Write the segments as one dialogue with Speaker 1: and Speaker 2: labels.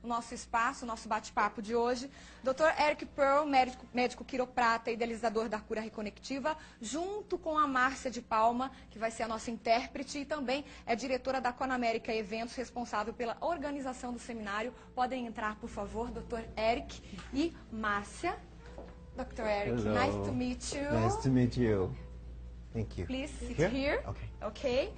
Speaker 1: o nosso espaço, o nosso bate-papo de hoje. Dr. Eric Pearl, médico quiroprata, idealizador da cura reconectiva, junto com a Márcia de Palma, que vai ser a nossa intérprete e também é diretora da Conamérica Eventos, responsável pela organização do seminário. Podem entrar, por favor, Dr. Eric e Márcia. Dr. Eric,
Speaker 2: Hello.
Speaker 1: nice to meet you.
Speaker 2: Nice to meet you. Thank you.
Speaker 1: Please sit
Speaker 2: Here?
Speaker 1: here.
Speaker 2: Okay.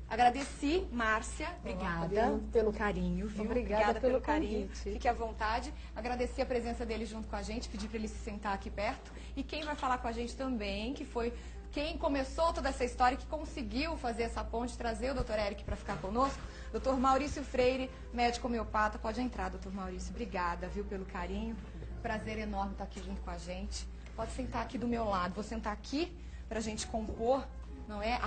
Speaker 1: Agradeci, Márcia. Obrigada pelo carinho, viu?
Speaker 3: Obrigada pelo
Speaker 1: carinho.
Speaker 3: convite.
Speaker 1: Fique à vontade. Agradecer a presença dele junto com a gente, pedir para ele se sentar aqui perto. E quem vai falar com a gente também, que foi quem começou toda essa história, que conseguiu fazer essa ponte, trazer o Dr. Eric para ficar conosco, Dr. Maurício Freire, médico homeopata. Pode entrar, Dr. Maurício. Obrigada, viu, pelo carinho. Prazer enorme estar aqui junto com a gente. Pode sentar aqui do meu lado. Vou sentar aqui para a gente compor, não é?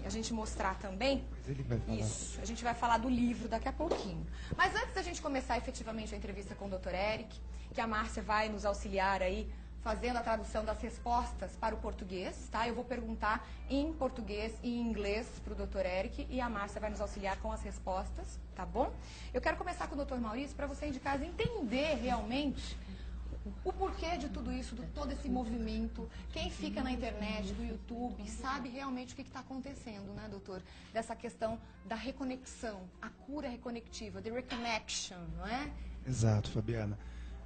Speaker 1: A gente mostrar também.
Speaker 2: Ele vai falar.
Speaker 1: Isso, a gente vai falar do livro daqui a pouquinho. Mas antes da gente começar efetivamente a entrevista com o Dr. Eric, que a Márcia vai nos auxiliar aí, fazendo a tradução das respostas para o português, tá? Eu vou perguntar em português e em inglês para o Dr. Eric e a Márcia vai nos auxiliar com as respostas, tá bom? Eu quero começar com o Dr. Maurício para você de casa entender realmente o porquê de tudo isso, de todo esse movimento. Quem fica na internet, do YouTube, sabe realmente o que está acontecendo, né, doutor? Dessa questão da reconexão, a cura reconectiva, the reconnection, não é?
Speaker 4: Exato, Fabiana.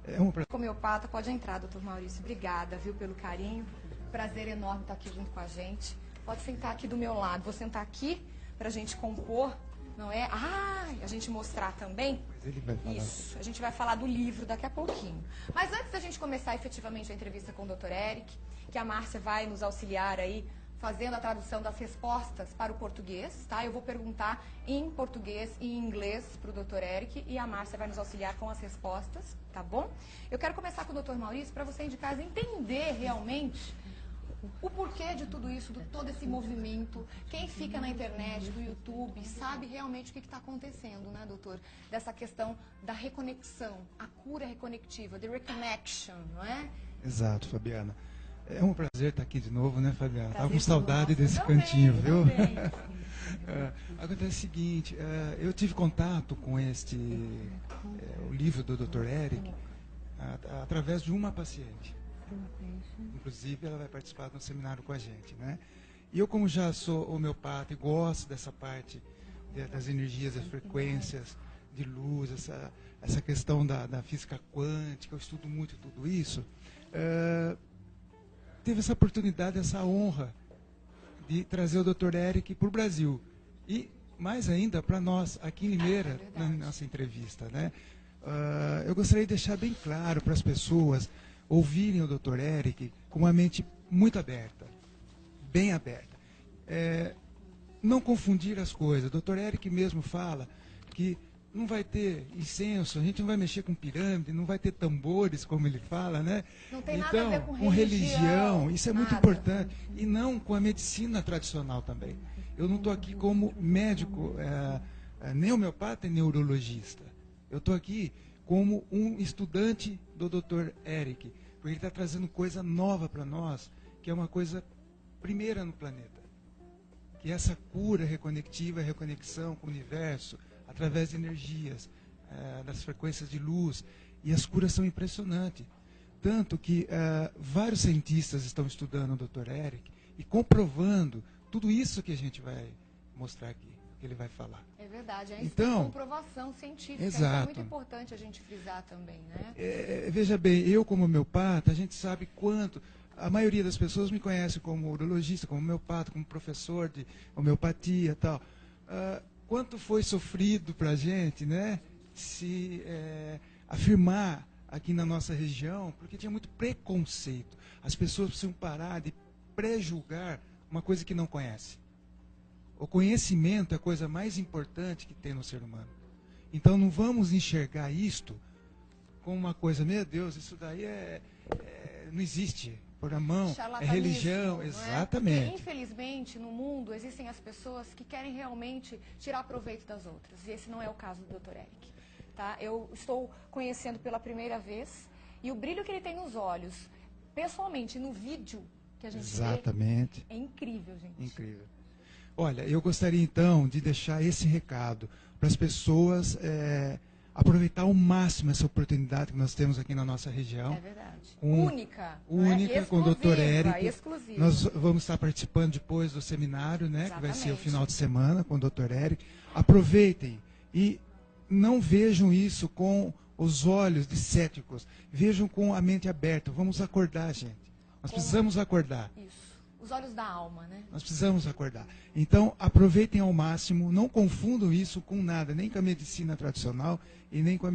Speaker 4: É um prazer.
Speaker 1: Homeopata, pode entrar, doutor Maurício. Obrigada, viu, pelo carinho. Prazer enorme estar aqui junto com a gente. Pode sentar aqui do meu lado. Vou sentar aqui para a gente compor, não é? A gente mostrar também.
Speaker 4: Ele vai falar.
Speaker 1: Isso, a gente vai falar do livro daqui a pouquinho. Mas antes da gente começar efetivamente a entrevista com o Dr. Eric, que a Márcia vai nos auxiliar aí, fazendo a tradução das respostas para o português, tá? Eu vou perguntar em português e em inglês para o Dr. Eric e a Márcia vai nos auxiliar com as respostas, tá bom? Eu quero começar com o Dr. Maurício para você de casa entender realmente o porquê de tudo isso, de todo esse movimento. Quem fica na internet, do YouTube, sabe realmente o que está acontecendo, né, doutor? Dessa questão da reconexão, a cura reconectiva, the reconnection, não é?
Speaker 4: Exato, Fabiana. É um prazer estar aqui de novo, né, Fabiana? Estava com
Speaker 1: Prazer
Speaker 4: saudade
Speaker 1: nosso.
Speaker 4: desse
Speaker 1: Também,
Speaker 4: cantinho, viu?
Speaker 1: também.
Speaker 4: Acontece o seguinte, eu tive contato com o livro do Dr. Eric através de uma paciente. Inclusive, ela vai participar do seminário com a gente, né? E eu, como já sou homeopata e gosto dessa parte das energias, das frequências de luz, essa questão da física quântica, eu estudo muito tudo isso, teve essa oportunidade, essa honra de trazer o Dr. Eric para o Brasil. E, mais ainda, para nós, aqui em Limeira, na nossa entrevista, né? Eu gostaria de deixar bem claro para as pessoas ouvirem o Dr. Eric com uma mente muito aberta, bem aberta. Não confundir as coisas. O Dr. Eric mesmo fala que não vai ter incenso, a gente não vai mexer com pirâmide, não vai ter tambores, como ele fala, né?
Speaker 1: Não tem nada
Speaker 4: então,
Speaker 1: a ver com
Speaker 4: religião, isso é muito
Speaker 1: nada.
Speaker 4: importante. E não com a medicina tradicional também. Eu não estou aqui como médico, nem homeopata e neurologista. Eu estou aqui como um estudante do Dr. Eric, porque ele está trazendo coisa nova para nós, que é uma coisa primeira no planeta. Que é essa cura reconectiva, reconexão com o universo, através de energias, das frequências de luz. E as curas são impressionantes. Tanto que vários cientistas estão estudando o Dr. Eric e comprovando tudo isso que a gente vai mostrar aqui, que ele vai falar.
Speaker 1: É verdade, é
Speaker 4: Então,
Speaker 1: comprovação científica.
Speaker 4: exato.
Speaker 1: Isso é muito importante a gente frisar também, né?
Speaker 4: Veja bem, eu como homeopata, a gente sabe quanto... A maioria das pessoas me conhece como urologista, como homeopata, como professor de homeopatia e tal. Quanto foi sofrido para a gente, né, se afirmar aqui na nossa região, porque tinha muito preconceito. As pessoas precisam parar de pré-julgar uma coisa que não conhece. O conhecimento é a coisa mais importante que tem no ser humano. Então não vamos enxergar isto como uma coisa, meu Deus, isso daí não existe. Por a mão, é
Speaker 1: Charlatanismo,
Speaker 4: religião,
Speaker 1: não é?
Speaker 4: exatamente.
Speaker 1: Porque, infelizmente, no mundo existem as pessoas que querem realmente tirar proveito das outras. E esse não é o caso do Dr. Eric. Tá? Eu estou conhecendo pela primeira vez e o brilho que ele tem nos olhos, pessoalmente, no vídeo que a gente
Speaker 4: exatamente.
Speaker 1: vê, é incrível, gente.
Speaker 4: Incrível. Olha, eu gostaria então de deixar esse recado para as pessoas aproveitar ao máximo essa oportunidade que nós temos aqui na nossa região.
Speaker 1: É verdade.
Speaker 4: Com-
Speaker 1: Única.
Speaker 4: Única,
Speaker 1: né?
Speaker 4: com o Dr. Érico.
Speaker 1: Exclusiva.
Speaker 4: Nós vamos estar participando depois do seminário, né, que vai ser o
Speaker 1: Exatamente.
Speaker 4: final de semana com o Dr. Érico. Aproveitem e não vejam isso com os olhos de céticos. Vejam com a mente aberta. Vamos acordar, gente. Nós precisamos acordar.
Speaker 1: Isso. Os olhos da alma, né?
Speaker 4: Nós precisamos acordar. Então, aproveitem ao máximo, não confundam isso com nada, nem com a medicina tradicional e nem com a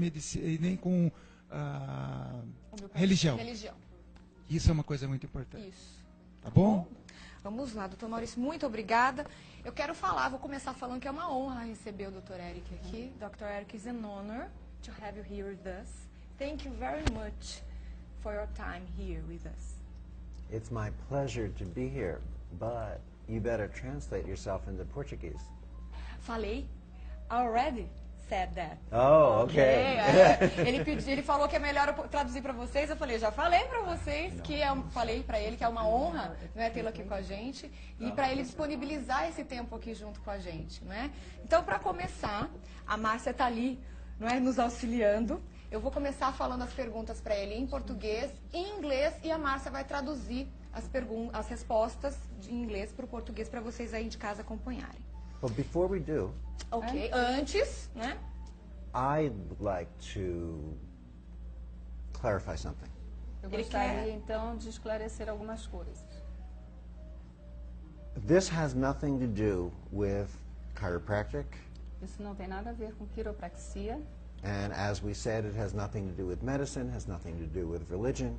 Speaker 4: religião.
Speaker 1: Religião.
Speaker 4: Isso é uma coisa muito importante.
Speaker 1: Isso.
Speaker 4: Tá bom?
Speaker 1: Vamos lá, doutor Maurício, muito obrigada. Eu quero falar, vou começar falando que é uma honra receber o Dr. Érico aqui. Dr. Érico, is an honor to have you here with us. Thank you very much for your time here with us.
Speaker 2: It's my pleasure to be here, but you better translate yourself into Portuguese.
Speaker 1: Falei, already said that.
Speaker 2: Oh, okay.
Speaker 1: Ele falou que é melhor eu traduzir para vocês. Eu falei, já falei para vocês que falei para ele que é uma honra, né, tê-lo aqui com a gente e para ele disponibilizar esse tempo aqui junto com a gente, né? Então, para começar, a Márcia está ali, não é, nos auxiliando. Eu vou começar falando as perguntas para ele em português, em inglês e a Márcia vai traduzir as respostas de inglês para o português para vocês aí de casa acompanharem.
Speaker 2: But before we do,
Speaker 1: Ok, antes, né?
Speaker 2: I'd like to clarify something.
Speaker 3: Eu
Speaker 1: Ele
Speaker 3: gostaria,
Speaker 1: quer-
Speaker 3: então, de esclarecer algumas coisas.
Speaker 2: This has nothing to do with chiropractic,
Speaker 3: Isso não tem nada a ver com quiropraxia.
Speaker 2: and as we said, it has nothing to do with medicine, has nothing to do with religion,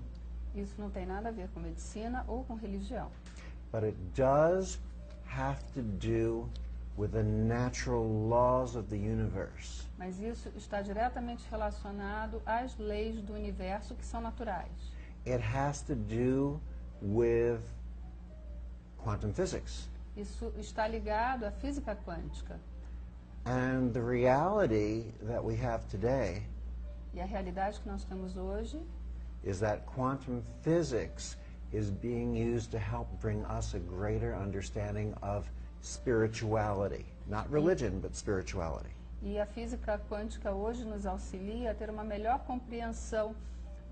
Speaker 3: Isso não tem nada a ver com medicina ou com religião.
Speaker 2: but it does have to do with the natural laws of the universe.
Speaker 3: Mas isso está diretamente relacionado às leis do universo que são naturais.
Speaker 2: It has to do with quantum physics.
Speaker 3: Isso está ligado à física quântica.
Speaker 2: And the reality that we have today
Speaker 3: E a realidade que nós temos hoje
Speaker 2: is that quantum physics is being used to help bring us a greater understanding of spirituality. Not religion, but spirituality.
Speaker 3: e a física quântica hoje nos auxilia a ter uma melhor compreensão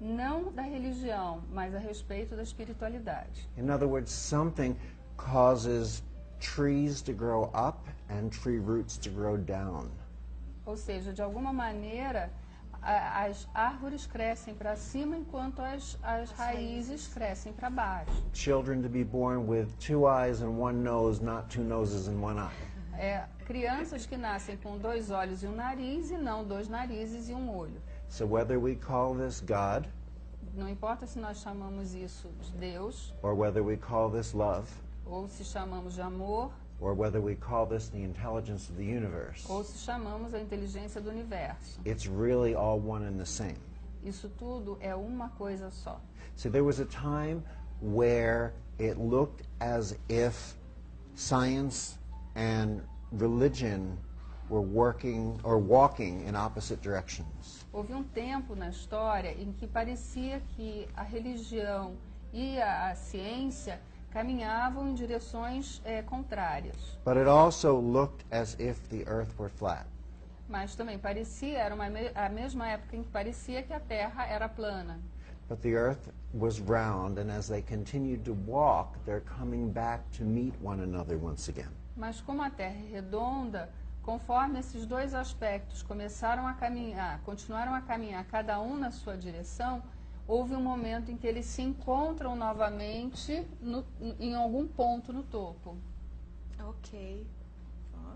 Speaker 3: não da religião, mas a respeito da espiritualidade.
Speaker 2: In other words, something causes trees to grow up and tree roots to grow down.
Speaker 3: Ou seja, de alguma maneira, as árvores crescem para cima enquanto as raízes crescem para baixo.
Speaker 2: Children to be born with two eyes and one nose, not two noses and one eye.
Speaker 3: Crianças que nascem com 2 olhos e um nariz e não 2 narizes e um olho.
Speaker 2: So whether we call this God
Speaker 3: Não importa se nós chamamos isso de Deus,
Speaker 2: or whether we call this love,
Speaker 3: ou se chamamos de amor,
Speaker 2: or whether we call this the intelligence of the universe,
Speaker 3: ou se chamamos a inteligência do universo.
Speaker 2: it's really all one and the same.
Speaker 3: Isso tudo é uma coisa só.
Speaker 2: So there was a time where it looked as if science and religion were working or walking in opposite directions.
Speaker 3: Houve um tempo na história em que parecia que a religião e a ciência caminhavam em direções contrárias.
Speaker 2: But it also looked as if the earth were flat.
Speaker 3: Mas também parecia, era a mesma época em que parecia que a Terra era plana.
Speaker 2: But the earth was round, and as they continued to walk, they're coming back to meet one another once again.
Speaker 3: Mas como a Terra é redonda, conforme esses dois aspectos começaram a caminhar, continuaram a caminhar cada um na sua direção, houve um momento em que eles se encontram novamente em algum ponto no topo.
Speaker 1: Ok. Ó.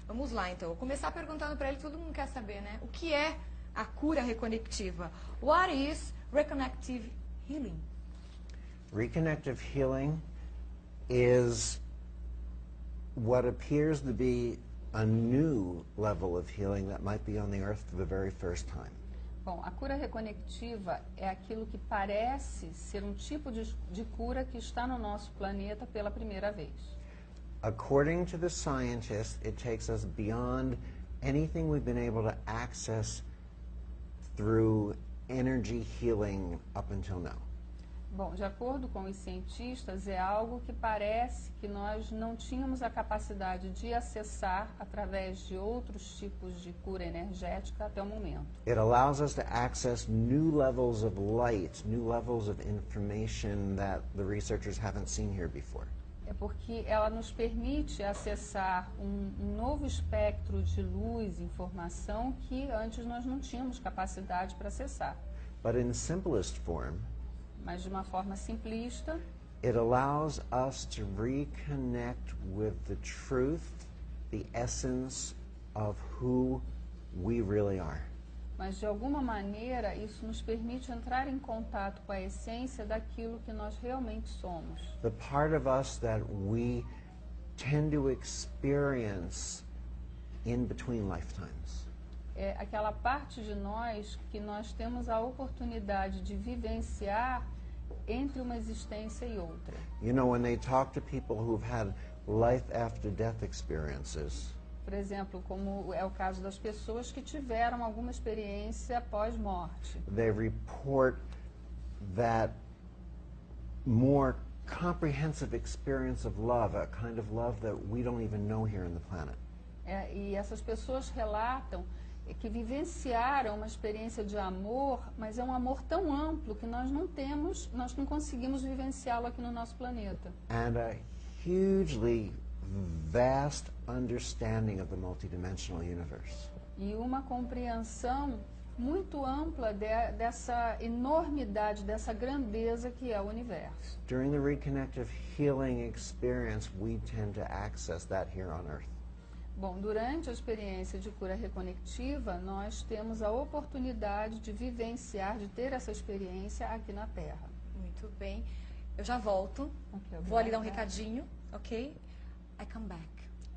Speaker 1: Vamos lá, então. Vou começar perguntando para ele, todo mundo quer saber, né? O que é a cura reconectiva? What is reconnective healing?
Speaker 2: Reconnective healing is what appears to be a new level of healing that might be on the earth for the very first time.
Speaker 3: Bom, a cura reconectiva é aquilo que parece ser um tipo de cura que está no nosso planeta pela primeira vez.
Speaker 2: According to the scientists, it takes us beyond anything we've been able to access through energy healing up until now.
Speaker 3: Bom, de acordo com os cientistas, é algo que parece que nós não tínhamos a capacidade de acessar através de outros tipos de cura energética até o momento.
Speaker 2: It allows us to access new levels of light, new levels of information that the researchers haven't seen here before.
Speaker 3: É porque ela nos permite acessar um novo espectro de luz, informação, que antes nós não tínhamos capacidade para acessar.
Speaker 2: But in simplest form,
Speaker 3: Mas de uma forma simplista,
Speaker 2: it allows us to reconnect with the truth, the essence of who we really are.
Speaker 3: mas de alguma maneira isso nos permite entrar em contato com a essência daquilo que nós realmente somos.
Speaker 2: The part of us that we tend to experience in between lifetimes.
Speaker 3: É aquela parte de nós que nós temos a oportunidade de vivenciar entre uma existência e outra.
Speaker 2: You know, when they talk to people who've had life after death experiences,
Speaker 3: Por exemplo, como é o caso das pessoas que tiveram alguma experiência pós-morte.
Speaker 2: they report that more comprehensive experience of love, a kind of love that we don't even know here on the planet.
Speaker 3: E essas pessoas relatam que vivenciaram uma experiência de amor, mas é um amor tão amplo que nós não conseguimos vivenciá-lo aqui no nosso planeta.
Speaker 2: And a hugely vast understanding of the multidimensional universe.
Speaker 3: E uma compreensão muito ampla dessa enormidade, dessa grandeza que é o universo.
Speaker 2: During the reconnective healing experience, we tend to access that here on Earth.
Speaker 3: Bom, durante a experiência de cura reconectiva, nós temos a oportunidade de vivenciar, de ter essa experiência aqui na Terra.
Speaker 1: Muito bem. Eu já volto.
Speaker 3: Ok,
Speaker 1: Vou ali dar um
Speaker 3: obrigada.
Speaker 1: recadinho, ok? I come back.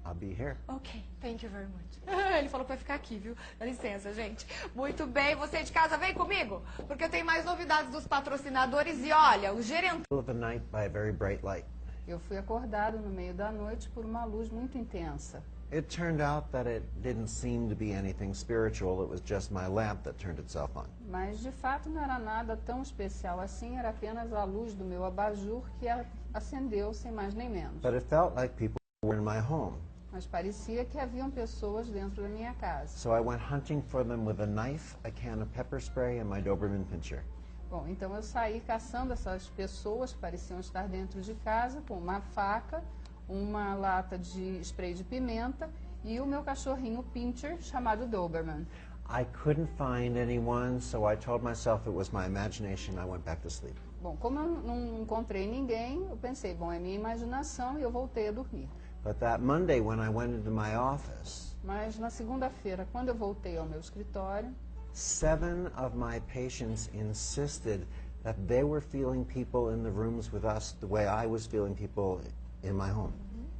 Speaker 2: I'll be here.
Speaker 1: Ok, thank you very much. Ele falou que vai ficar aqui, viu? Dá licença, gente. Muito bem, você de casa, vem comigo, porque eu tenho mais novidades dos patrocinadores e olha, o gerente...
Speaker 2: Middle of the night by a very bright light.
Speaker 3: Eu fui acordado no meio da noite por uma luz muito intensa.
Speaker 2: It turned out that it didn't seem to be anything spiritual. It was just my lamp that turned itself on.
Speaker 3: Mas, de fato, não era nada tão especial assim, era apenas a luz do meu abajur que acendeu, sem mais nem menos.
Speaker 2: But it felt like people were in my home.
Speaker 3: Mas parecia que haviam pessoas dentro da minha casa.
Speaker 2: So I went hunting for them with a knife, a can of pepper spray, and my Doberman Pinscher.
Speaker 3: Bom, então eu saí caçando essas pessoas que pareciam estar dentro de casa com uma faca, uma lata de spray de pimenta e o meu cachorrinho Pinscher chamado Doberman.
Speaker 2: I couldn't find anyone, so I told myself it was my imagination. I went back to sleep.
Speaker 3: Bom, como eu não encontrei ninguém, eu pensei, bom, é minha imaginação e eu voltei a dormir.
Speaker 2: But that Monday, when I went into my office,
Speaker 3: Mas na segunda-feira, quando eu voltei ao meu escritório,
Speaker 2: 7 of my patients insisted that they were feeling people in the rooms with us the way I was feeling people in my home.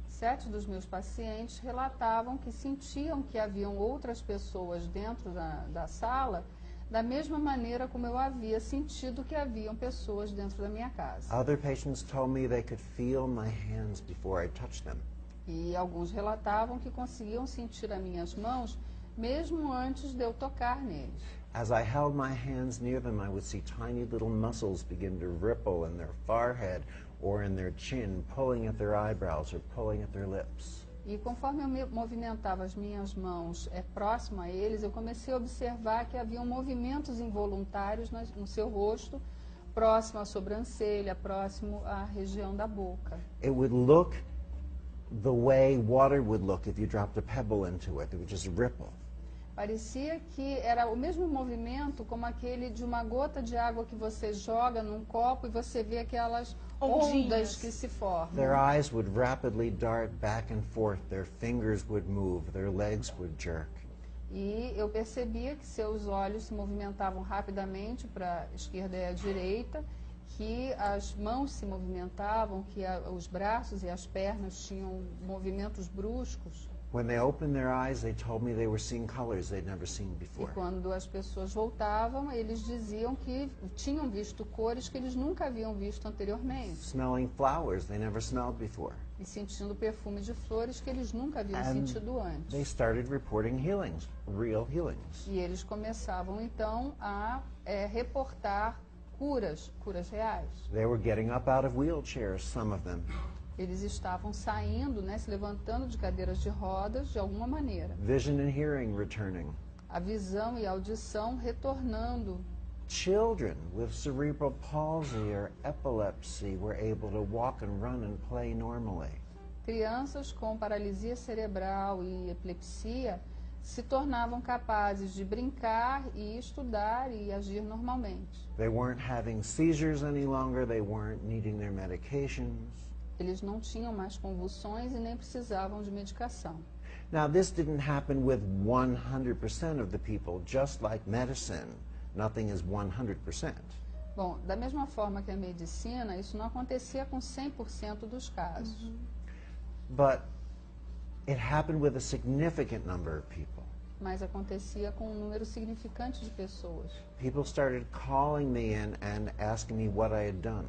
Speaker 3: 7 dos meus pacientes relatavam que sentiam que haviam outras pessoas dentro da sala, da mesma maneira como eu havia sentido que haviam pessoas dentro da minha casa.
Speaker 2: Other patients told me they could feel my hands before I touched them.
Speaker 3: E alguns relatavam que conseguiam sentir as minhas mãos mesmo antes de eu tocar neles.
Speaker 2: As I held my hands near them, I would see tiny little muscles begin to ripple in their forehead or in their chin, pulling at their eyebrows or pulling at their lips.
Speaker 3: E conforme eu movimentava as minhas mãos próximo a eles, eu comecei a observar que haviam movimentos involuntários no seu rosto, próximo à sobrancelha, próximo à região da boca.
Speaker 2: It would look the way water would look if you dropped a pebble into it. It would just ripple.
Speaker 3: Parecia que era o mesmo movimento como aquele de uma gota de água que você joga num copo e você vê aquelas
Speaker 1: Ondinhas.
Speaker 3: ondas que se formam.
Speaker 2: Their eyes would rapidly dart back and forth. Their fingers would move. Their legs would jerk.
Speaker 3: E eu percebia que seus olhos se movimentavam rapidamente para a esquerda e a direita, que as mãos se movimentavam, que os braços e as pernas tinham movimentos bruscos.
Speaker 2: When they opened their eyes, they told me they were seeing colors they'd never seen
Speaker 3: E
Speaker 2: before.
Speaker 3: quando as pessoas voltavam, eles diziam que tinham visto cores que eles nunca haviam visto anteriormente.
Speaker 2: Smelling flowers they never smelled before.
Speaker 3: E sentindo perfume de flores que eles nunca haviam
Speaker 2: And
Speaker 3: sentido antes.
Speaker 2: they started reporting healings, real healings.
Speaker 3: E eles começavam então a reportar curas reais.
Speaker 2: They were getting up out of wheelchairs, some of them.
Speaker 3: Eles estavam saindo, né, se levantando de cadeiras de rodas de alguma maneira.
Speaker 2: Vision and hearing returning.
Speaker 3: A visão e a audição retornando.
Speaker 2: Children with cerebral palsy or epilepsy were able to walk and run and play normally.
Speaker 3: Crianças com paralisia cerebral e epilepsia se tornavam capazes de brincar e estudar e agir normalmente.
Speaker 2: They weren't having seizures any longer. They weren't needing their medications.
Speaker 3: Eles não tinham mais convulsões e nem precisavam de medicação.
Speaker 2: Now, this didn't happen with 100% of the people, just like medicine. Nothing is 100%.
Speaker 3: Bom, da mesma forma que a medicina, isso não acontecia com 100% dos casos.
Speaker 2: But it happened with a significant number of people.
Speaker 3: Mas acontecia com um número significante de pessoas.
Speaker 2: People started calling me in and asking me what I had done.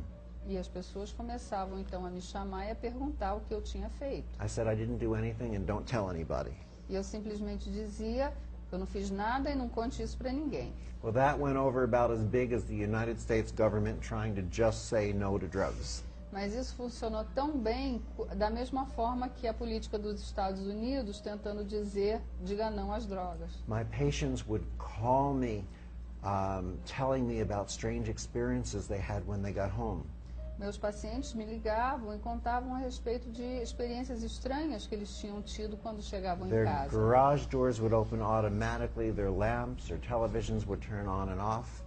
Speaker 3: E as pessoas começavam então a me chamar e a perguntar o que eu tinha feito.
Speaker 2: I said I didn't do anything and don't tell anybody.
Speaker 3: E eu simplesmente dizia, eu não fiz nada e não conte isso para ninguém.
Speaker 2: Well, that went over about as big as the United States government trying to just say no to drugs.
Speaker 3: Mas isso funcionou tão bem, da mesma forma que a política dos Estados Unidos tentando dizer, diga não às drogas.
Speaker 2: My patients would call me telling me about strange experiences they had when they got home.
Speaker 3: Meus pacientes me ligavam e contavam a respeito de experiências estranhas que eles tinham tido quando chegavam em
Speaker 2: Their
Speaker 3: casa.
Speaker 2: garage doors would open automatically, their lamps or televisions would turn on and off.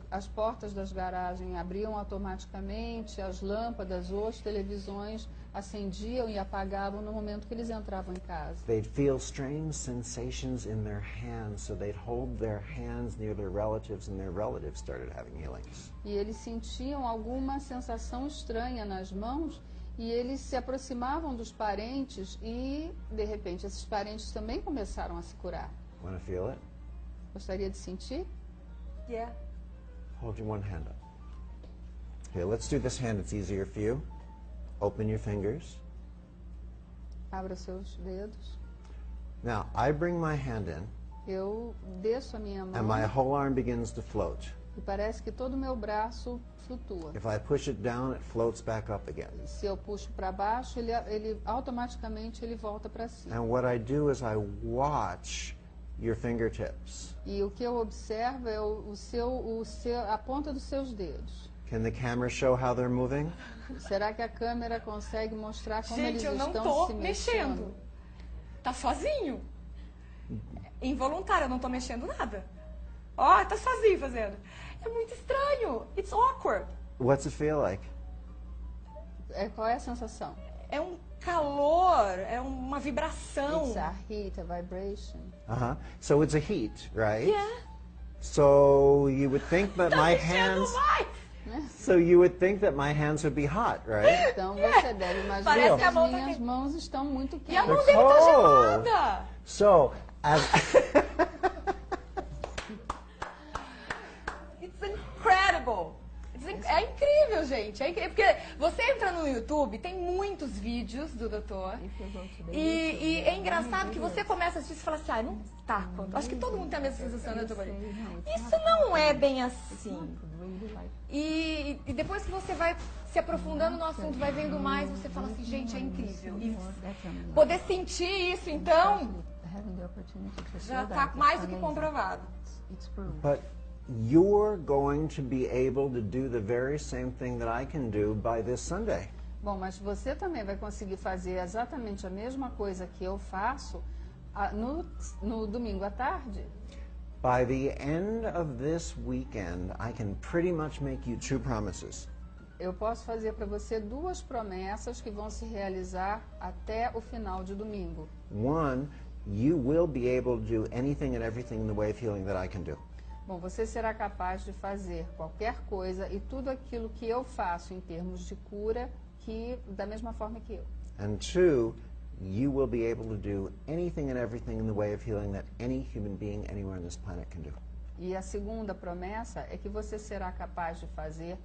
Speaker 3: As portas das garagens abriam automaticamente, as lâmpadas ou as televisões acendiam e apagavam no momento que eles entravam em casa.
Speaker 2: They'd feel strange sensations in their hands, so they'd hold their hands near their relatives, and their relatives started having healings.
Speaker 3: E eles sentiam alguma sensação estranha nas mãos e eles se aproximavam dos parentes e, de repente, esses parentes também começaram a se curar.
Speaker 2: Want to feel it?
Speaker 3: Gostaria de sentir?
Speaker 1: Yeah.
Speaker 2: Hold your one hand up. Okay, let's do this hand. It's easier for you. Open your fingers.
Speaker 3: Abra seus dedos.
Speaker 2: Now, I bring my hand in,
Speaker 3: Eu desço a minha
Speaker 2: and
Speaker 3: mão
Speaker 2: my whole arm begins to float.
Speaker 3: e parece que todo o meu braço flutua.
Speaker 2: If I push it down, it floats back up again.
Speaker 3: Se eu puxo para baixo, ele automaticamente ele volta para cima.
Speaker 2: And what I do is I watch your fingertips.
Speaker 3: E o que eu observo é a ponta dos seus dedos.
Speaker 2: Can the camera show how they're moving?
Speaker 3: Será que a câmera consegue mostrar como
Speaker 1: Gente,
Speaker 3: eles
Speaker 1: eu não
Speaker 3: estão
Speaker 1: tô
Speaker 3: se
Speaker 1: mexendo. Tá sozinho. Involuntário, eu não tô mexendo nada. Ó, tá sozinho fazendo. É muito estranho. It's awkward.
Speaker 2: What's it feel like?
Speaker 3: Qual é a sensação?
Speaker 1: É um calor, é uma vibração.
Speaker 3: It's a heat, a vibration.
Speaker 2: So it's a heat, right?
Speaker 1: Yeah.
Speaker 2: So you would think that
Speaker 1: Tá
Speaker 2: my
Speaker 1: mexendo
Speaker 2: hands.
Speaker 1: mais.
Speaker 2: So you would think that my hands would be hot, right?
Speaker 3: Então você deve imaginar
Speaker 1: Parece
Speaker 3: que
Speaker 1: que a
Speaker 3: as
Speaker 1: mão tá
Speaker 3: minhas
Speaker 1: quente.
Speaker 3: mãos estão muito
Speaker 1: E a
Speaker 3: quentes.
Speaker 1: mão dele tá
Speaker 2: cold.
Speaker 1: gelada.
Speaker 2: So as
Speaker 1: It's incredible. É incrível, gente. É incrível. Porque você entra no YouTube, tem muitos vídeos do doutor. E é engraçado que você começa a assistir e fala assim, não tá. Acho que todo mundo tem a mesma sensação, né, doutor? Isso não é bem assim. E depois que você vai se aprofundando no assunto, vai vendo mais, você fala assim, gente, é incrível. E poder sentir isso, então, já está mais do que comprovado.
Speaker 2: but you're going to be able to do the very same thing that I can do by this Sunday.
Speaker 3: Bom, mas você também vai conseguir fazer exatamente a mesma coisa que eu faço no domingo à tarde.
Speaker 2: By the end of this weekend, I can pretty much make you two promises.
Speaker 3: Eu posso fazer para você duas promessas que vão se realizar até o final de domingo.
Speaker 2: One, you will be able to do anything and everything in the way of healing that I can do.
Speaker 3: Bom, você será capaz de fazer qualquer coisa e tudo aquilo que eu faço em termos de cura, da mesma forma que eu.
Speaker 2: And two, you will be able to do anything and everything in the way of healing that any human being anywhere on this planet can do.
Speaker 3: E a segunda promessa é que você será capaz de fazer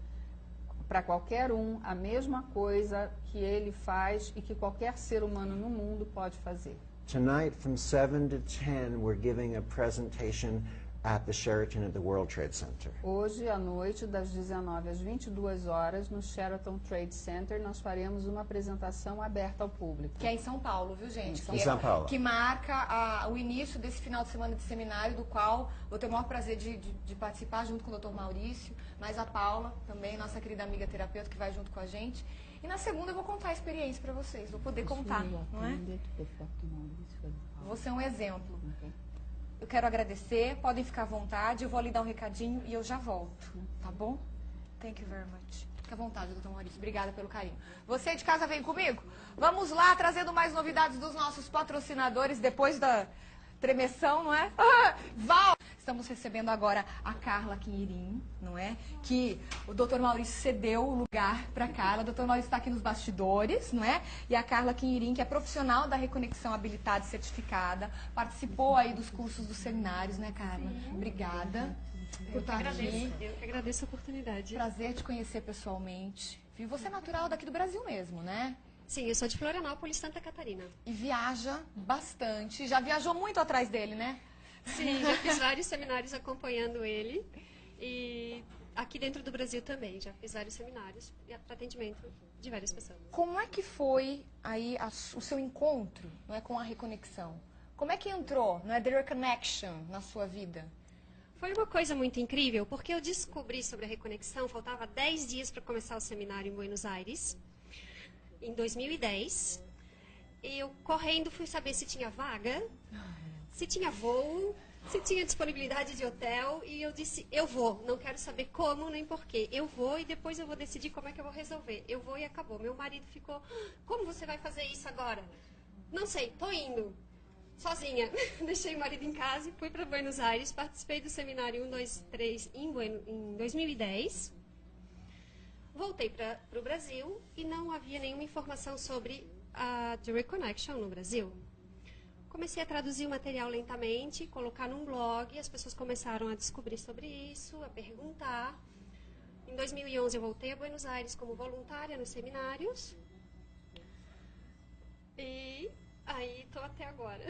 Speaker 3: para qualquer um a mesma coisa que ele faz e que qualquer ser humano no mundo pode fazer.
Speaker 2: Tonight from 7 to 10, we're giving a presentation at the Sheraton at the World Trade Center.
Speaker 3: Hoje à noite, das 19 às 22 horas, no Sheraton Trade Center, nós faremos uma apresentação aberta ao público.
Speaker 1: Que é em São Paulo, viu, gente?
Speaker 2: Em São Paulo.
Speaker 1: Que marca o início desse final de semana de seminário, do qual vou ter o maior prazer de participar junto com o Dr. Maurício, mas a Paula também, nossa querida amiga terapeuta, que vai junto com a gente. E na segunda eu vou contar a experiência para vocês, vou poder contar, não é? Vou ser um exemplo. Eu quero agradecer, podem ficar à vontade, eu vou ali dar um recadinho e eu já volto, tá bom? Thank you very much. Fica à vontade, doutor Maurício, obrigada pelo carinho. Você de casa vem comigo? Vamos lá, trazendo mais novidades dos nossos patrocinadores depois da tremeção, não é? Val! Estamos recebendo agora a Carla Quinhirim, não é? Que o doutor Maurício cedeu o lugar para a Carla. O doutor Maurício está aqui nos bastidores, não é? E a Carla Quinhirim, que é profissional da reconexão habilitada e certificada, participou aí dos cursos dos seminários, né, Carla?
Speaker 5: Sim.
Speaker 1: Obrigada por estar aqui.
Speaker 5: Eu que agradeço a oportunidade.
Speaker 1: Prazer te conhecer pessoalmente. Viu? Você é natural daqui do Brasil mesmo, né?
Speaker 5: Sim, eu sou de Florianópolis, Santa Catarina.
Speaker 1: E viaja bastante. Já viajou muito atrás dele, né?
Speaker 5: Sim, já fiz vários seminários acompanhando ele. E aqui dentro do Brasil também, já fiz vários seminários para atendimento de várias pessoas.
Speaker 1: Como é que foi aí o seu encontro, não é, com a reconexão? Como é que entrou, não é, the reconnection na sua vida?
Speaker 5: Foi uma coisa muito incrível, porque eu descobri sobre a reconexão, faltava 10 dias para começar o seminário em Buenos Aires, em 2010. Eu, correndo, fui saber se tinha vaga, se tinha voo, se tinha disponibilidade de hotel, e eu disse, eu vou, não quero saber como nem porquê. Eu vou e depois eu vou decidir como é que eu vou resolver. Eu vou e acabou. Meu marido ficou, como você vai fazer isso agora? Não sei, tô indo. Sozinha. Deixei o marido em casa e fui para Buenos Aires. Participei do seminário 1, 2, 3 em 2010. Voltei para o Brasil e não havia nenhuma informação sobre a The Reconnection no Brasil. Comecei a traduzir o material lentamente, colocar num blog. As pessoas começaram a descobrir sobre isso, a perguntar. Em 2011 eu voltei a Buenos Aires como voluntária nos seminários. E aí estou até agora.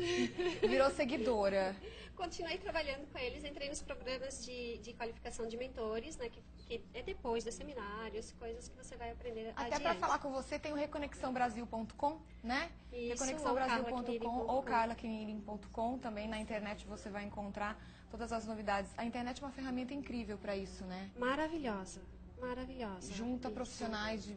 Speaker 1: Virou seguidora.
Speaker 5: Continuei trabalhando com eles, entrei nos programas de qualificação de mentores, né, que é depois dos seminários, coisas que você vai aprender
Speaker 1: Até para falar com você, tem o reconexãobrasil.com, né?
Speaker 5: Isso,
Speaker 1: reconexãobrasil.com ou carlaquinhirim.com. Também na internet você vai encontrar todas as novidades. A internet é uma ferramenta incrível para isso, né?
Speaker 5: Maravilhosa. Maravilhosa.
Speaker 1: Junta profissionais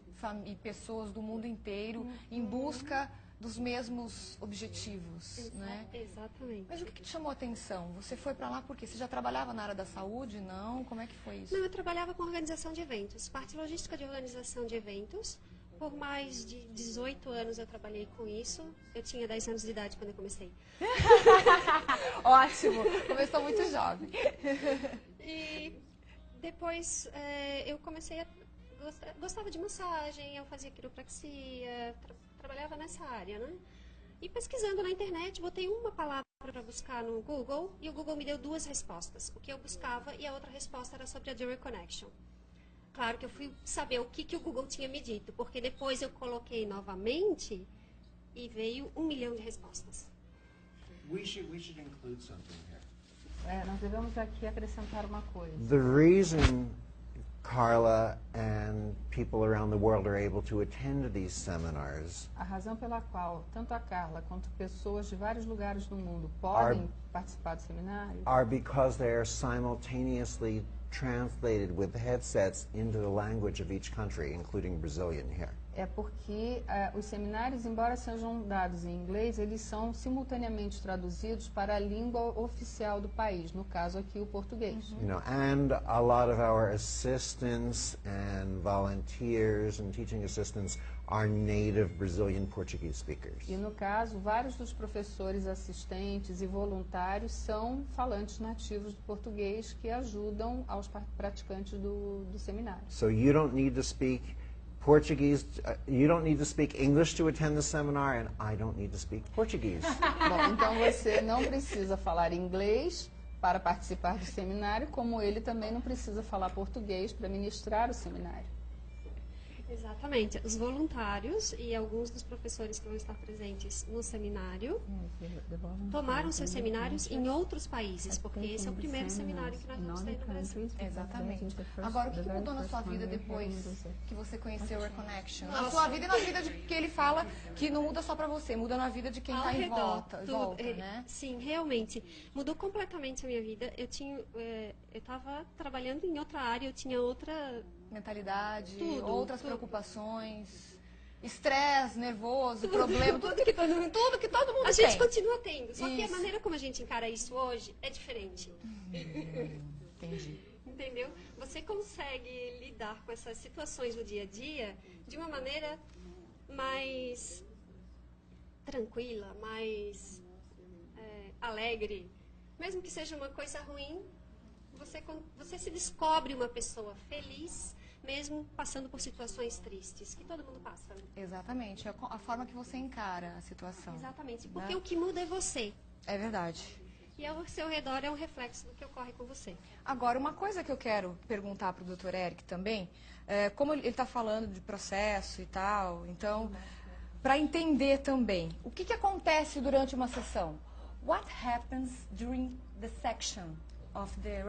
Speaker 1: e pessoas do mundo inteiro em busca dos mesmos objetivos, né?
Speaker 5: Exatamente.
Speaker 1: Mas o que te chamou a atenção? Você foi para lá porque você já trabalhava na área da saúde? Não? Como é que foi isso?
Speaker 5: Não, eu trabalhava com organização de eventos, parte logística de organização de eventos. Por mais de 18 anos eu trabalhei com isso. Eu tinha 10 anos de idade quando eu comecei.
Speaker 1: Ótimo! Começou muito jovem.
Speaker 5: E depois eu comecei a gostava de massagem, eu fazia quiropraxia, trabalhava nessa área, né? E pesquisando na internet, botei uma palavra para buscar no Google e o Google me deu 2 respostas. O que eu buscava e a outra resposta era sobre a The Reconnection. Claro que eu fui saber o que o Google tinha me dito, porque depois eu coloquei novamente e veio 1 milhão de respostas.
Speaker 2: We should include something here.
Speaker 3: Nós devemos aqui acrescentar uma coisa.
Speaker 2: The reason Carla and people around the world are able to attend these seminars
Speaker 3: A razão pela qual tanto a Carla quanto pessoas de vários lugares do mundo podem participar do seminário
Speaker 2: are because they are simultaneously translated with headsets into the language of each country, including Brazilian here.
Speaker 3: é porque os seminários, embora sejam dados em inglês, eles são simultaneamente traduzidos para a língua oficial do país, no caso aqui o português.
Speaker 2: You know, and a lot of our assistants and volunteers and teaching assistants are native Brazilian Portuguese speakers.
Speaker 3: E no caso, vários dos professores, assistentes e voluntários são falantes nativos do português que ajudam aos praticantes do seminário.
Speaker 2: So you don't need to speak Portuguese, you don't need to speak English to attend the seminar, and I don't need to speak Portuguese.
Speaker 3: Bom, então você não precisa falar inglês para participar do seminário, como ele também não precisa falar português para ministrar o seminário.
Speaker 5: Exatamente. Os voluntários e alguns dos professores que vão estar presentes no seminário tomaram seus seminários em outros países, porque esse é o primeiro seminário que nós vamos ter no Brasil.
Speaker 1: Exatamente. Agora, o que mudou na sua vida depois que você conheceu o Reconnection? Na sua vida e na vida de que ele fala que não muda só pra você, muda na vida de quem tá em volta, né?
Speaker 5: Sim, realmente. Mudou completamente a minha vida. Eu estava trabalhando em outra área, eu tinha outra...
Speaker 1: mentalidade, outras preocupações, estresse, nervoso, problema, tudo que todo mundo tem.
Speaker 5: A gente continua tendo, só que a maneira como a gente encara isso hoje é diferente.
Speaker 1: Entendi.
Speaker 5: Entendeu? Você consegue lidar com essas situações no dia a dia de uma maneira mais tranquila, mais alegre. Mesmo que seja uma coisa ruim, você se descobre uma pessoa feliz, mesmo passando por situações tristes, que todo mundo passa.
Speaker 1: Exatamente, a forma que você encara a situação.
Speaker 5: Exatamente, porque o que muda é você.
Speaker 1: É verdade.
Speaker 5: E ao seu redor é um reflexo do que ocorre com você.
Speaker 1: Agora, uma coisa que eu quero perguntar para o Dr. Eric também, como ele está falando de processo e tal, então, para entender também, o que acontece durante uma sessão? What happens during the section of the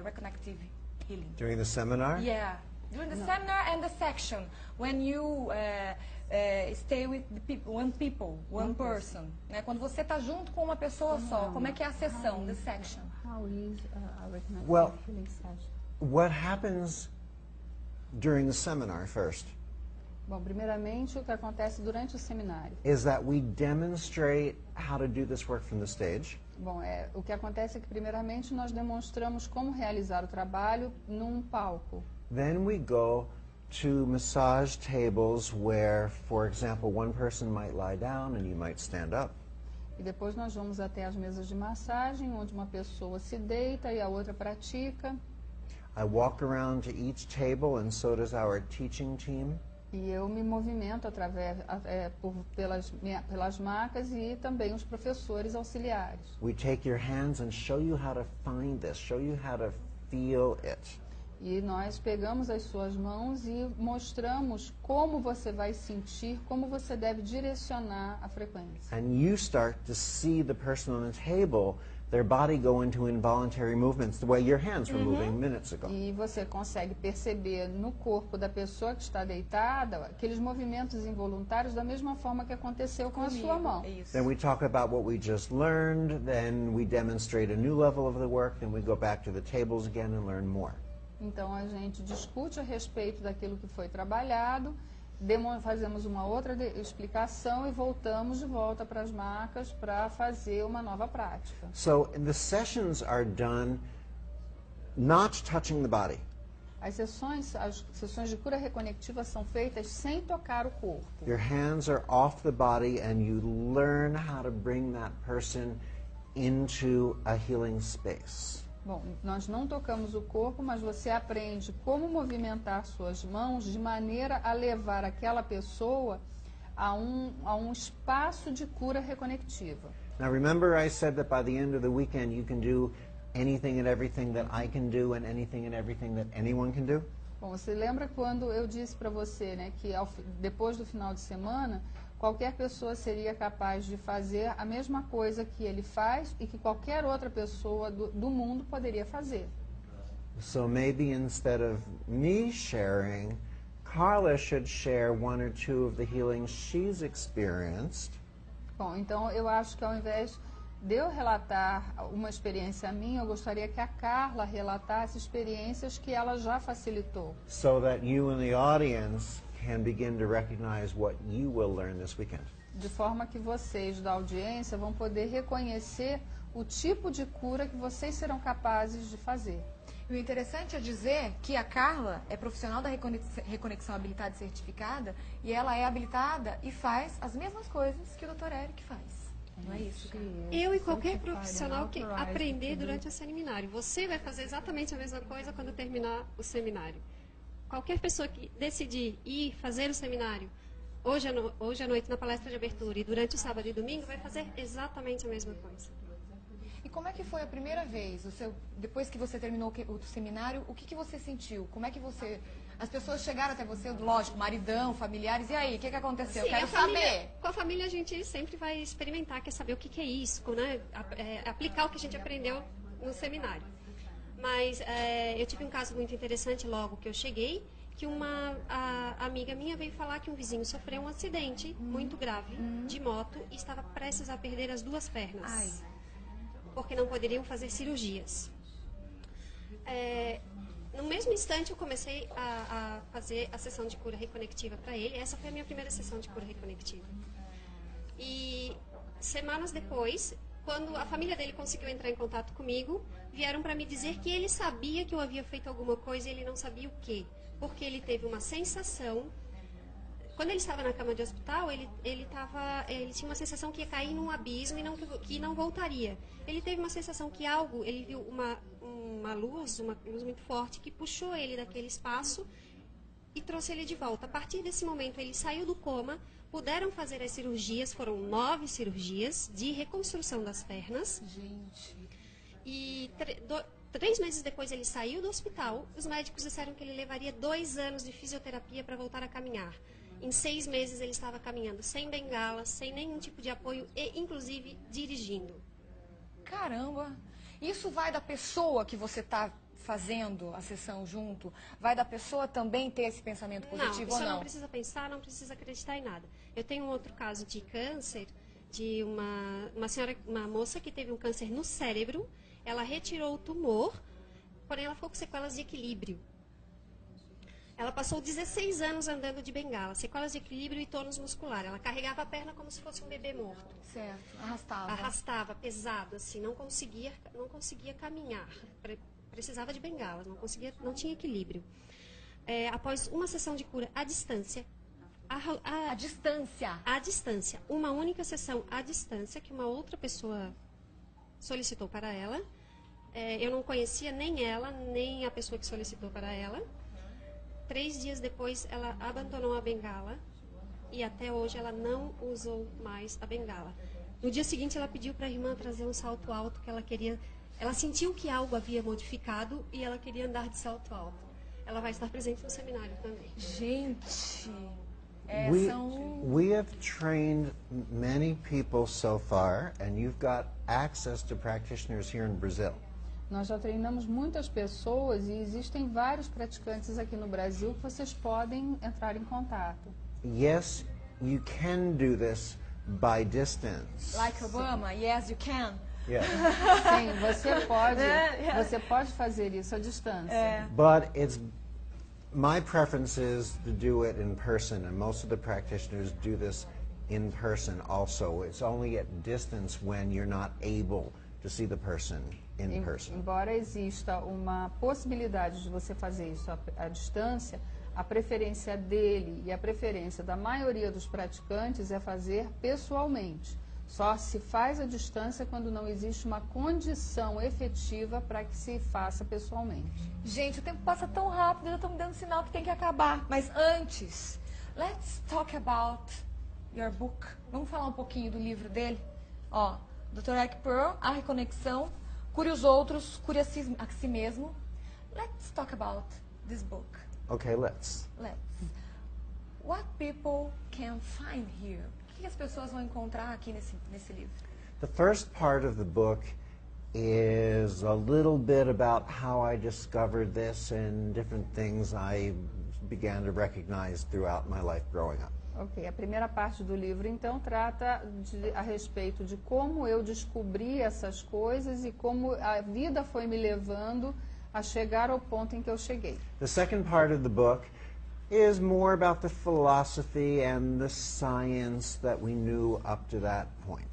Speaker 1: reconnective healing?
Speaker 2: During the seminar?
Speaker 1: Yeah, during the seminar and the section, when you stay with the people, one person, né? Quando você está junto com uma pessoa só, como é que é a sessão, the section?
Speaker 3: How is a reconnective
Speaker 2: Well,
Speaker 3: healing session?
Speaker 2: what happens during the seminar first
Speaker 3: Bom, primeiramente, o que acontece durante o seminário?
Speaker 2: is that we demonstrate how to do this work from the stage.
Speaker 3: Bom, o que acontece é que, primeiramente, nós demonstramos como realizar o trabalho num palco.
Speaker 2: Then we go to massage tables where, for example, one person might lie down and you might stand up.
Speaker 3: E depois nós vamos até as mesas de massagem, onde uma pessoa se deita e a outra pratica.
Speaker 2: I walk around to each table and so does our teaching team.
Speaker 3: E eu me movimento pelas macas e também os professores auxiliares.
Speaker 2: We take your hands and show you how to find this, show you how to feel it.
Speaker 3: E nós pegamos as suas mãos e mostramos como você vai sentir, como você deve direcionar a frequência.
Speaker 2: And you start to see the person on the table, their body go into involuntary movements the way your hands were moving minutes ago.
Speaker 3: E você consegue perceber no corpo da pessoa que está deitada aqueles movimentos involuntários da mesma forma que aconteceu com a sua mão.
Speaker 1: Isso.
Speaker 2: Then we talk about what we just learned, then we demonstrate a new level of the work, then we go back to the tables again and learn more.
Speaker 3: Então a gente discute a respeito daquilo que foi trabalhado, fazemos uma outra explicação e voltamos de volta para as macas para fazer uma nova prática.
Speaker 2: So the sessions are done not touching the body.
Speaker 3: As sessões de cura reconectiva são feitas sem tocar o corpo.
Speaker 2: Your hands are off the body and you learn how to bring that person into a healing space.
Speaker 3: Bom, nós não tocamos o corpo, mas você aprende como movimentar suas mãos de maneira a levar aquela pessoa a um espaço de cura reconectiva.
Speaker 2: Now remember I said that by the end of the weekend you can do anything and everything that I can do and anything and everything that anyone can do?
Speaker 3: Bom, você lembra quando eu disse para você, né, que depois do final de semana, qualquer pessoa seria capaz de fazer a mesma coisa que ele faz e que qualquer outra pessoa do mundo poderia fazer.
Speaker 2: So maybe instead of me sharing, Carla should share one or two of the healings she's experienced.
Speaker 3: Bom, então eu acho que ao invés de eu relatar uma experiência minha, eu gostaria que a Carla relatasse experiências que ela já facilitou.
Speaker 2: So that you in the audience can begin to recognize what you will learn this weekend.
Speaker 3: De forma que vocês da audiência vão poder reconhecer o tipo de cura que vocês serão capazes de fazer.
Speaker 1: E o interessante é dizer que a Carla é profissional da reconexão habilitada e certificada e ela é habilitada e faz as mesmas coisas que o Dr. Eric faz. Não é isso?
Speaker 5: Eu e qualquer profissional que aprender durante o seminário. Você vai fazer exatamente a mesma coisa quando terminar o seminário. Qualquer pessoa que decidir ir fazer o seminário hoje à noite na palestra de abertura e durante o sábado e domingo vai fazer exatamente a mesma coisa.
Speaker 1: E E como é que foi a primeira vez? Depois que você terminou o seminário, o que você sentiu? Como é que você... As pessoas chegaram até você, lógico, maridão, familiares, e aí, o que aconteceu?
Speaker 5: Sim,
Speaker 1: Quero saber.
Speaker 5: Com a família a gente sempre vai experimentar, quer saber o que é isso, né? Aplicar o que a gente aprendeu no seminário. Mas eu tive um caso muito interessante logo que eu cheguei, que a amiga minha veio falar que um vizinho sofreu um acidente muito grave de moto e estava prestes a perder as 2 pernas.
Speaker 1: Ai.
Speaker 5: Porque não poderiam fazer cirurgias. No mesmo instante, eu comecei a fazer a sessão de cura reconectiva para ele. Essa foi a minha primeira sessão de cura reconectiva. E semanas depois, quando a família dele conseguiu entrar em contato comigo, vieram para me dizer que ele sabia que eu havia feito alguma coisa e ele não sabia o quê. Porque ele teve uma sensação... Quando ele estava na cama de hospital, ele tinha uma sensação que ia cair num abismo e que não voltaria. Ele teve uma sensação que ele viu uma luz muito forte que puxou ele daquele espaço e trouxe ele de volta. A partir desse momento, ele saiu do coma, puderam fazer as cirurgias, foram 9 cirurgias de reconstrução das pernas.
Speaker 1: Gente.
Speaker 5: E 3 meses depois ele saiu do hospital, os médicos disseram que ele levaria 2 anos de fisioterapia para voltar a caminhar. Em 6 meses ele estava caminhando sem bengala, sem nenhum tipo de apoio e, inclusive, dirigindo.
Speaker 1: Caramba! Isso vai da pessoa que você está fazendo a sessão junto? Vai da pessoa também ter esse pensamento positivo ou não?
Speaker 5: Não precisa pensar, não precisa acreditar em nada. Eu tenho um outro caso de câncer, de uma moça que teve um câncer no cérebro. Ela retirou o tumor, porém ela ficou com sequelas de equilíbrio. Ela passou 16 anos andando de bengala, sequelas de equilíbrio e tônus muscular. Ela carregava a perna como se fosse um bebê morto.
Speaker 1: Certo, arrastava.
Speaker 5: Arrastava, pesado, assim, não conseguia caminhar. Precisava de bengalas, não tinha equilíbrio. Após uma sessão de cura à distância,
Speaker 1: A distância.
Speaker 5: à distância, uma única sessão à distância que uma outra pessoa solicitou para ela. Eu não conhecia nem ela, nem a pessoa que solicitou para ela. 3 dias depois, ela abandonou a bengala e até hoje ela não usou mais a bengala. No dia seguinte, ela pediu para a irmã trazer um salto alto que ela queria. Ela sentiu que algo havia modificado e ela queria andar de salto alto. Ela vai estar presente no seminário também.
Speaker 1: Gente,
Speaker 2: We have trained many people so far, and you've got access to practitioners here in Brazil.
Speaker 3: Nós já treinamos muitas pessoas e existem vários praticantes aqui no Brasil que vocês podem entrar em contato.
Speaker 2: Yes, you can do this by distance.
Speaker 1: like Obama, yes you can.
Speaker 2: Yeah.
Speaker 3: Sim, você pode fazer isso à distância.
Speaker 2: But my preference is to do it in person, and most of the practitioners do this in person also. It's only at distance when you're not able to see the person in person.
Speaker 3: Embora exista uma possibilidade de você fazer isso à distância, a preferência dele e a preferência da maioria dos praticantes é fazer pessoalmente. Só se faz à distância quando não existe uma condição efetiva para que se faça pessoalmente.
Speaker 1: Gente, o tempo passa tão rápido, já estão me dando sinal que tem que acabar. Mas antes, let's talk about your book. Vamos falar um pouquinho do livro dele? Ó, Dr. Eric Pearl, A Reconexão, Cure os Outros, Cure a si mesmo. Let's talk about this book.
Speaker 2: Okay, let's.
Speaker 1: What people can find here? O que as pessoas vão encontrar aqui nesse livro?
Speaker 2: The first part of the book is a little bit about how I discovered this and different things I began to recognize throughout my life growing up.
Speaker 3: Ok, a primeira parte do livro, então, trata a respeito de como eu descobri essas coisas e como a vida foi me levando a chegar ao ponto em que eu cheguei.
Speaker 2: The second part of the book is more about the philosophy and the science that we knew up to that point.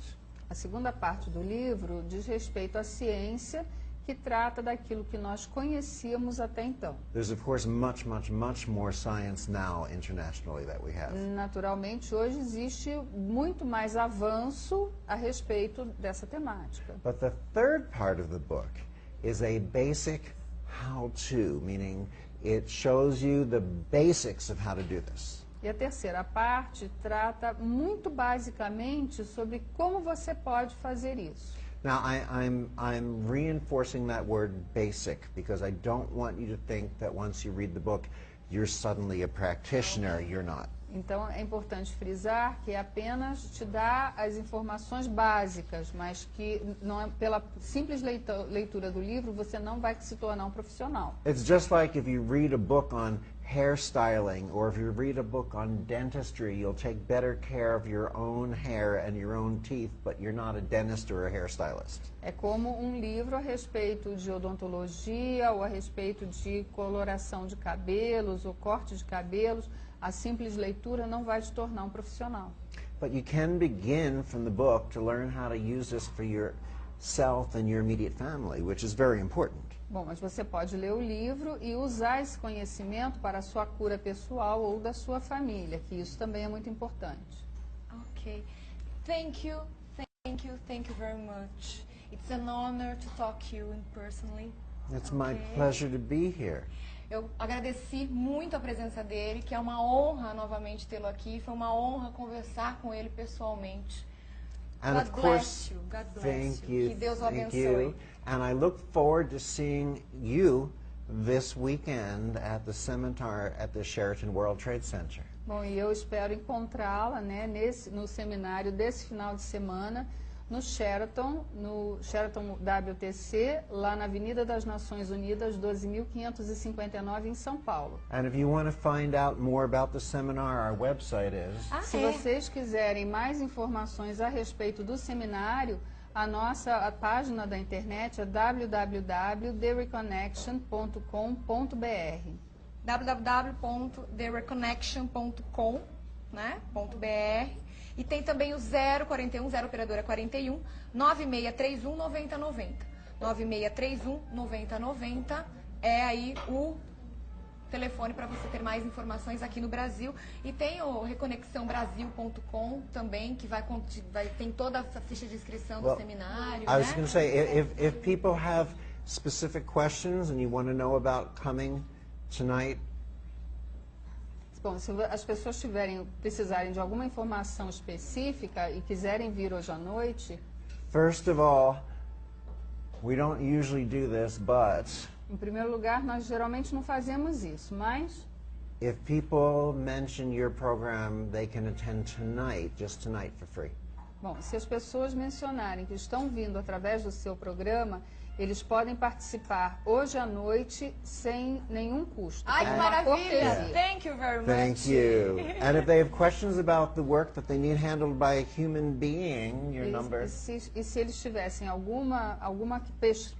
Speaker 3: A segunda parte do livro diz respeito à ciência, que trata daquilo que nós conhecíamos até então.
Speaker 2: There's of course much more science now internationally that we have.
Speaker 3: Naturalmente, hoje existe muito mais avanço a respeito dessa temática.
Speaker 2: But the third part of the book is a basic how-to, meaning it shows you the basics of how to do this.
Speaker 3: E a terceira parte trata muito basicamente sobre como você pode fazer isso.
Speaker 2: Now, I'm reinforcing that word basic because I don't want you to think that once you read the book, you're suddenly a practitioner. You're not.
Speaker 3: Então, é importante frisar que apenas te dá as informações básicas, mas que não é, pela simples leitura do livro você não vai se tornar um profissional.
Speaker 2: It's just like if you read a book on hairstyling or if you read a book on dentistry, you'll take better care of your own hair and your own teeth, but you're not a dentist or a hairstylist.
Speaker 3: É como um livro a respeito de odontologia ou a respeito de coloração de cabelos ou corte de cabelos. A simples leitura não vai te tornar um profissional.
Speaker 2: But you can begin from the book to learn how to use this for yourself and your immediate family, which is very important.
Speaker 3: Bom, mas você pode ler o livro e usar esse conhecimento para a sua cura pessoal ou da sua família, que isso também é muito importante.
Speaker 1: Okay. Thank you very much. It's an honor to talk to you personally.
Speaker 2: It's my pleasure to be here.
Speaker 1: Eu agradeci muito a presença dele, que é uma honra novamente tê-lo aqui. Foi uma honra conversar com ele pessoalmente.
Speaker 2: And of course,
Speaker 1: God bless
Speaker 2: thank
Speaker 1: you.
Speaker 2: you.
Speaker 1: Que Deus o
Speaker 2: Thank
Speaker 1: abençoe.
Speaker 2: you. And I look forward to seeing you this weekend at the seminar at the Sheraton World Trade Center.
Speaker 3: Bom, e eu espero encontrá-la, né, no seminário desse final de semana, no Sheraton WTC, lá na Avenida das Nações Unidas, 12.559, em São Paulo.
Speaker 2: And if you want to find out more about the seminar, our website is
Speaker 3: Se vocês quiserem mais informações a respeito do seminário, a página da internet é www.thereconnection.com.br.
Speaker 1: www.thereconnection.com, né, .br. E tem também o 041, 0 operadora 41, 9631 9090. 9631 9090 é aí o telefone para você ter mais informações aqui no Brasil. E tem o reconexãobrasil.com também, que tem toda a ficha de inscrição do seminário.
Speaker 2: I was
Speaker 1: né?
Speaker 2: going to say, if people have specific questions and you want to know about coming tonight,
Speaker 3: Bom, se as pessoas precisarem de alguma informação específica e quiserem vir hoje à noite,
Speaker 2: first of all, we don't usually do this, but
Speaker 3: em primeiro lugar, nós geralmente não fazemos isso, mas
Speaker 2: if people mention your program, they can attend tonight, just tonight for free.
Speaker 3: bom, se as pessoas mencionarem que estão vindo através do seu programa, eles podem participar hoje à noite sem nenhum custo.
Speaker 1: Ai, que
Speaker 3: Uma
Speaker 1: maravilha!
Speaker 3: cortesia.
Speaker 1: Thank you very much.
Speaker 2: Thank you. And if they have questions about the work that they need handled by a human being, your number.
Speaker 3: E se eles tivessem alguma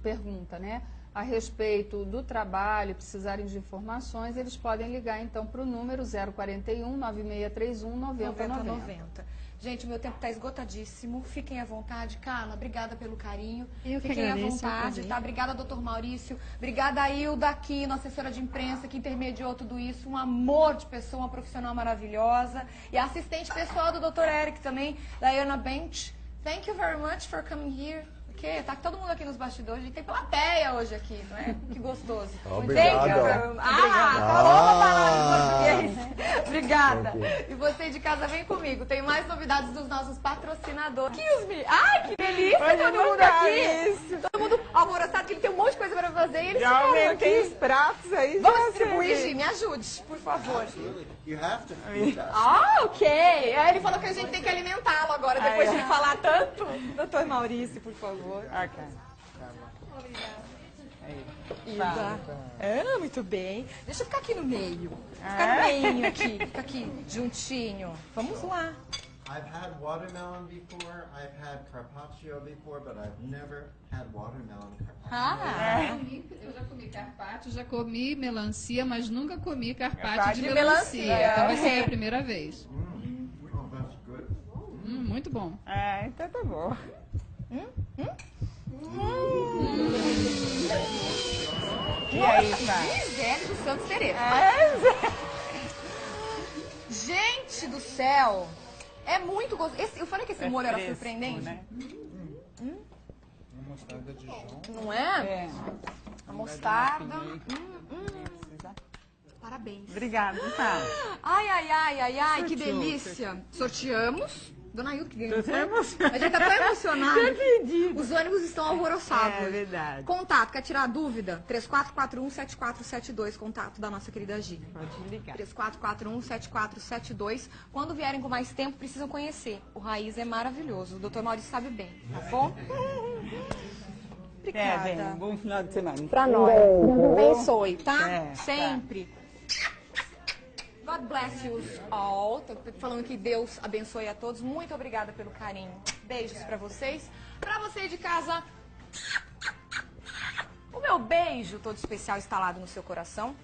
Speaker 3: pergunta, né, a respeito do trabalho, precisarem de informações, eles podem ligar então para o número 041 9631 9090.
Speaker 1: Gente, o meu tempo está esgotadíssimo. Fiquem à vontade. Carla, obrigada pelo carinho.
Speaker 5: Eu que
Speaker 1: Fiquem à
Speaker 5: agradeço,
Speaker 1: vontade, tá? Obrigada, doutor Maurício. Obrigada a Hilda aqui, nossa assessora de imprensa, que intermediou tudo isso. Um amor de pessoa, uma profissional maravilhosa. E a assistente pessoal do doutor Eric também, Diana Bench. Thank you very much for coming here. Porque tá todo mundo aqui nos bastidores. A gente tem plateia hoje aqui, não é? Que gostoso.
Speaker 2: Obrigado.
Speaker 1: Thank you very much. Falou uma palavra em português. Obrigada. E você de casa, vem comigo. Tem mais novidades dos nossos patrocinadores. Excuse me. Ai, que delícia. Todo mundo aqui. Todo mundo alvoroçado, que ele tem um monte de coisa para fazer. E eles
Speaker 6: Já
Speaker 1: ficaram
Speaker 6: aumentei os
Speaker 1: aqui.
Speaker 6: pratos aí.
Speaker 1: Vamos
Speaker 6: já
Speaker 1: distribuir,
Speaker 6: servi.
Speaker 1: Gi. Me ajude, por favor.
Speaker 2: You have to feed us.
Speaker 1: Ah, ok. Aí ele falou que a gente tem que alimentá-lo agora, depois de falar tanto. Doutor Maurício, por favor.
Speaker 6: Ok. Tá bom.
Speaker 1: Hilda. Ah, muito bem. Deixa eu ficar aqui no meio. Ficar no meinho aqui. Fica aqui, juntinho. Vamos lá.
Speaker 2: I've had watermelon before, I've had carpaccio before, but I've never had watermelon carpaccio.
Speaker 1: Ah,
Speaker 3: Eu já comi carpaccio, já comi melancia, mas nunca comi carpaccio
Speaker 6: Carpaccio
Speaker 3: de
Speaker 6: de
Speaker 3: melancia.
Speaker 1: melancia.
Speaker 3: Então vai ser a primeira vez.
Speaker 2: Oh, that's good.
Speaker 3: Muito bom.
Speaker 6: É, então tá bom. E aí, tá?
Speaker 1: Gisele dos Santos Teresa. Gente do céu. É muito gostoso. Eu falei que esse molho era
Speaker 6: fresco,
Speaker 1: surpreendente.
Speaker 6: né?
Speaker 4: Uma mostarda de Dijon.
Speaker 1: Não é?
Speaker 6: É.
Speaker 1: A mostarda. Parabéns.
Speaker 6: Obrigada, tá?
Speaker 1: Ai, ai, ai, ai, ai, que delícia. Sorteamos. Dona Hilda que ganhou.
Speaker 6: Tô tão emocionada.
Speaker 1: A gente tá tão emocionada.
Speaker 6: Tô perdida.
Speaker 1: Os ônibus estão alvoroçados.
Speaker 6: É verdade.
Speaker 1: Contato, quer tirar dúvida? 3441-7472, contato da nossa querida Gi.
Speaker 6: Pode ligar.
Speaker 1: 3441-7472. Quando vierem com mais tempo, precisam conhecer. O Raiz é maravilhoso. O doutor Maurício sabe bem, tá bom? Obrigada.
Speaker 6: Bem, bom final de semana.
Speaker 1: Pra nós. Deus abençoe, tá?
Speaker 6: É, tá.
Speaker 1: Sempre. God bless you all. Tô falando que Deus abençoe a todos. Muito obrigada pelo carinho. Beijos pra vocês. Pra você de casa, o meu beijo todo especial instalado no seu coração.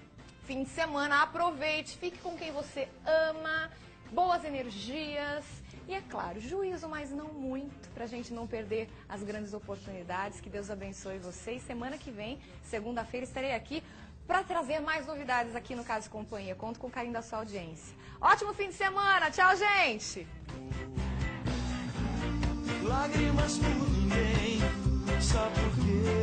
Speaker 1: Fim de semana, aproveite, fique com quem você ama, boas energias e, é claro, juízo, mas não muito, pra gente não perder as grandes oportunidades. Que Deus abençoe vocês. Semana que vem, segunda-feira, estarei aqui para trazer mais novidades aqui no Casa e Companhia. Conto com o carinho da sua audiência. Ótimo fim de semana. Tchau, gente.
Speaker 7: Lágrimas por ninguém, só porque